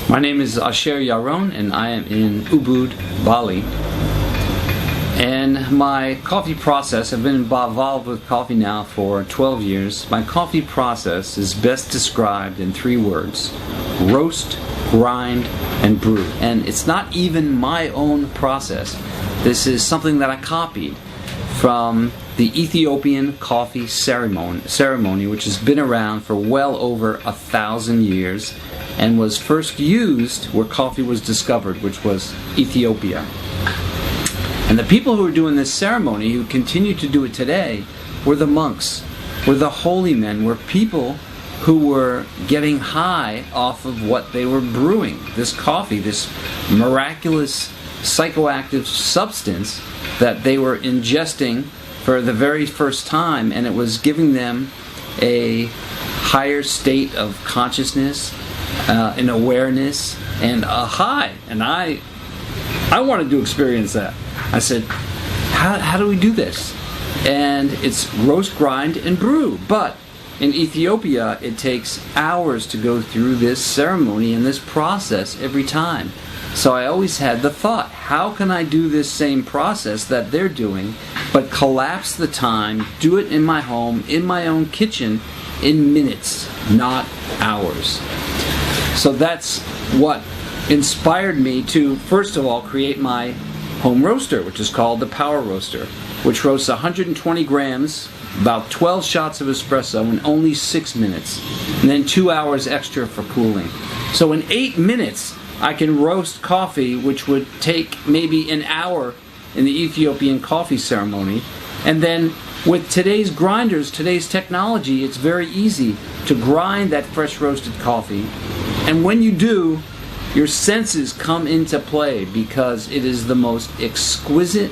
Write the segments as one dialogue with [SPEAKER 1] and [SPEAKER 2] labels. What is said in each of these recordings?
[SPEAKER 1] My name is Asher Yaron, and I am in Ubud, Bali. And my coffee process, I've been involved with coffee now for 12 years. My coffee process is best described in 3 words: roast, grind, and brew. And it's not even my own process. This is something that I copied from the Ethiopian coffee ceremony, which has been around for well over 1,000 years and was first used where coffee was discovered, which was Ethiopia. And the people who were doing this ceremony, who continue to do it today, were the monks, were the holy men, were people who were getting high off of what they were brewing. This coffee, this miraculous psychoactive substance that they were ingesting for the very first time, and it was giving them a higher state of consciousness, an awareness, and a high. And I wanted to experience that. I said, how do we do this? And it's roast, grind, and brew. But in Ethiopia, it takes hours to go through this ceremony and this process every time. So I always had the thought, how can I do this same process that they're doing, but collapse the time, do it in my home, in my own kitchen, in minutes, not hours. So that's what inspired me to, first of all, create my home roaster, which is called the Power Roaster, which roasts 120 grams, about 12 shots of espresso in only 6 minutes, and then 2 hours extra for cooling. So in 8 minutes, I can roast coffee, which would take maybe an hour in the Ethiopian coffee ceremony. And then with today's grinders, today's technology, it's very easy to grind that fresh roasted coffee. And when you do, your senses come into play because it is the most exquisite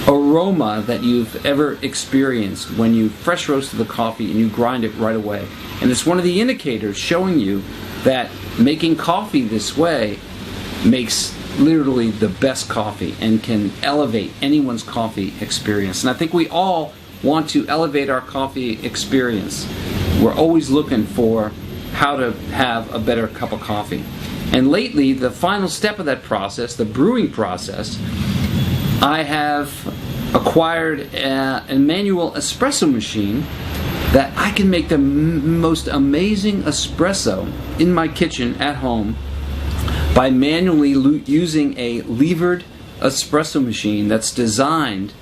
[SPEAKER 1] aroma that you've ever experienced when you fresh roasted the coffee and you grind it right away. And it's one of the indicators showing you that making coffee this way makes literally the best coffee and can elevate anyone's coffee experience. And I think we all want to elevate our coffee experience. We're always looking for how to have a better cup of coffee. And lately, the final step of that process, the brewing process, I have acquired a manual espresso machine that I can make the most amazing espresso in my kitchen at home by manually using a levered espresso machine that's designed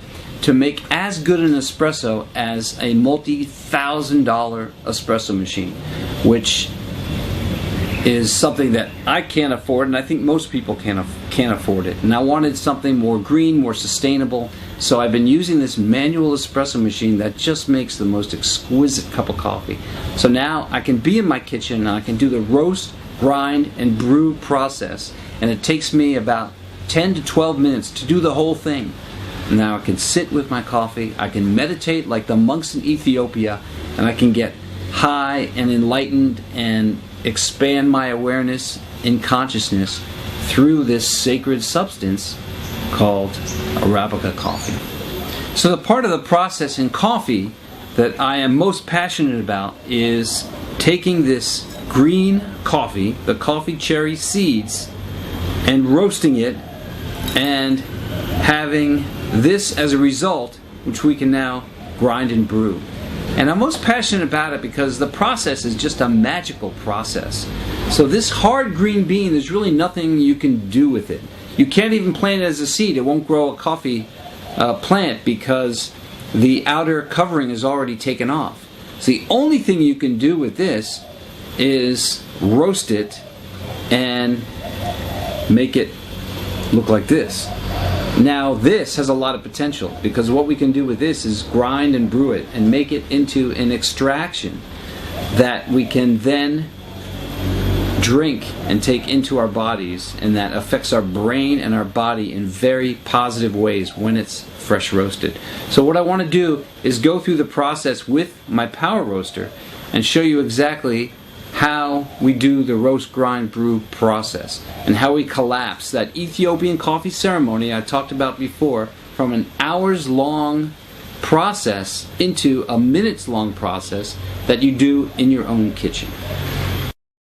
[SPEAKER 1] to make as good an espresso as a multi-$1,000 espresso machine, which is something that I can't afford, and I think most people can't afford it. And I wanted something more green, more sustainable, so I've been using this manual espresso machine that just makes the most exquisite cup of coffee. So now I can be in my kitchen and I can do the roast, grind, and brew process, and it takes me about 10 to 12 minutes to do the whole thing. Now I can sit with my coffee, I can meditate like the monks in Ethiopia, and I can get high and enlightened and expand my awareness in consciousness through this sacred substance called Arabica coffee. So the part of the process in coffee that I am most passionate about is taking this green coffee, the coffee cherry seeds, and roasting it and having this as a result, which we can now grind and brew. And I'm most passionate about it because the process is just a magical process. So this hard green bean, there's really nothing you can do with it. You can't even plant it as a seed. It won't grow a coffee plant because the outer covering is already taken off. So the only thing you can do with this is roast it and make it look like this. Now this has a lot of potential because what we can do with this is grind and brew it and make it into an extraction that we can then drink and take into our bodies, and that affects our brain and our body in very positive ways when it's fresh roasted. So what I want to do is go through the process with my Power Roaster and show you exactly how we do the roast, grind, brew process and how we collapse that Ethiopian coffee ceremony I talked about before from an hours-long process into a minutes-long process that you do in your own kitchen.